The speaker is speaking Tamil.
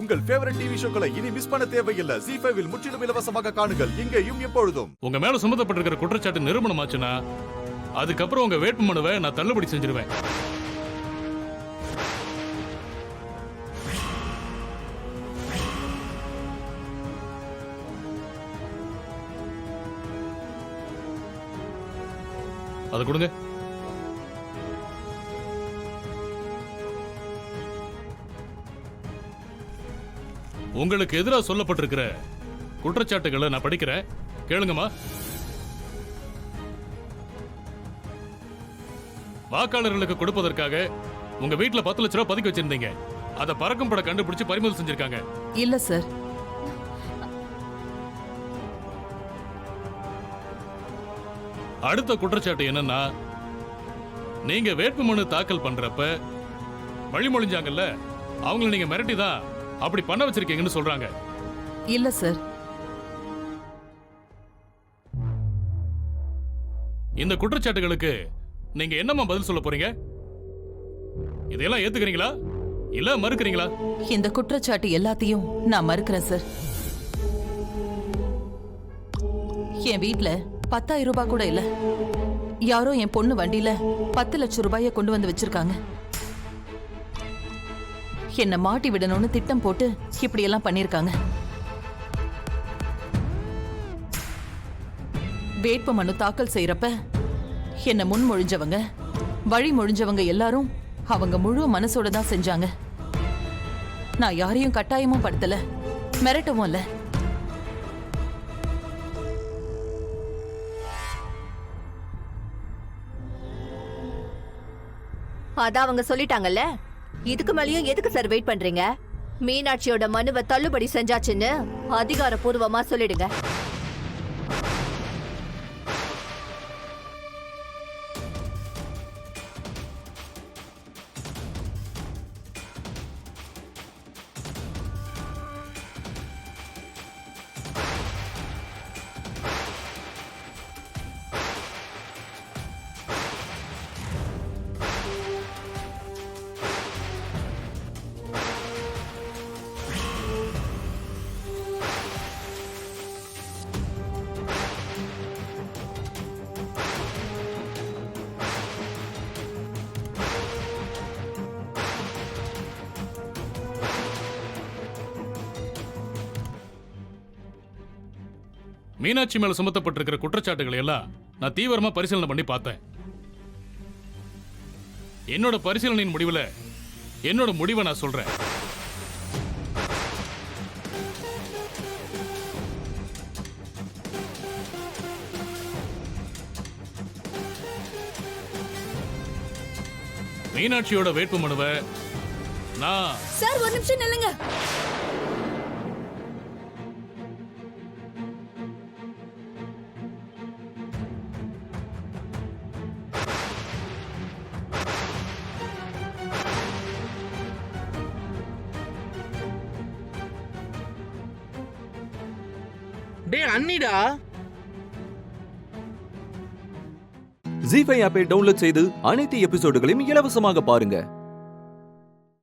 உங்கள் ஃபேவரட் டிவி ஷோக்களை இனி மிஸ் பண்ண தேவையில்லை. ZEE5 இல் முற்றிலும் இலவசமாக காணுங்கள், இங்கேயும் எப்பொழுதும். உங்க மேல சுமத்தப்பட்டிருக்கிற குற்றச்சாட்டு நிரூபணமாச்சுன்னா அதுக்கப்புறம் உங்க வேட்புமனுவை நான் தள்ளுபடி செஞ்சிருவேன். அது கொடுங்க. உங்களுக்கு எதிராக சொல்லப்பட்டிருக்கிற குற்றச்சாட்டுகளை நான் படிக்கிறேன், கேளுங்கம்மா. வாக்காளர்களுக்கு கொடுப்பதற்காக உங்க வீட்டுல 10 லட்சம் ரூபாய் பதுக்கி வச்சிருந்தீங்க. அதை பறக்கும் பட கண்டுபிடிச்சு பறிமுதல் செஞ்சிருக்காங்க. இல்ல சார். அடுத்த குற்றச்சாட்டு என்னன்னா, நீங்க வேட்புமனு தாக்கல் பண்றப்ப வழிமொழிஞ்சாங்கல்ல, அவங்களை நீங்க மிரட்டிதான் அப்படி பண்ண வச்சிருக்கீங்கன்னு சொல்றாங்க. இல்ல சார். இந்த குற்றச்சாட்டுகளுக்கு நீங்க என்னமா பதில் சொல்ல போறீங்க? இதெல்லாம் ஏத்துக்கிறீங்களா இல்ல மறுக்கிறீங்களா? இந்த குற்றச்சாட்டு எல்லாத்தையும் நான் மறுக்கிறேன் சார். என் வீட்ல 10,000 ரூபாய் கூட இல்ல. யாரோ என் பொண்ணு வண்டியில 10 லட்சம் ரூபாய கொண்டு வந்து வச்சிருக்காங்க. என்ன மாட்டி விடணும்னு திட்டம் போட்டு இப்படி எல்லாம் பண்ணிருக்காங்க. வேட்பு மனு தாக்கல் செய்யறப்ப என்ன முன்மொழிஞ்சவங்க, வழிமொழிஞ்சவங்க எல்லாரும் அவங்க முழு மனசோட தான் செஞ்சாங்க. நான் யாரையும் கட்டாயமும் படுத்தல, மிரட்டவும் இல்ல. அதான் அவங்க சொல்லிட்டாங்கல்ல, இதுக்கு மேலயும் எதுக்கு சார் வெயிட் பண்றீங்க? மீனாட்சியோட மனுவை தள்ளுபடி செஞ்சாச்சுன்னு அதிகாரப்பூர்வமா சொல்லிடுங்க. மீனாட்சி மேல சுமத்தப்பட்டிருக்கிற குற்றச்சாட்டுகளை எல்லாம் நான் தீவிரமா பரிசீலனை பண்ணி பார்த்தேன். என்னோட பரிசீலனையின் முடிவுல என்னோட முடிவை நான் சொல்றேன். மீனாட்சியோட வேட்பு மனுவை நான் சார் ஒரு நிமிஷம் நில்லுங்க. அண்ணிடா. ZEE5 ஆப்பை டவுன்லோட் செய்து அனைத்து எபிசோடுகளையும் இலவசமாக பாருங்க.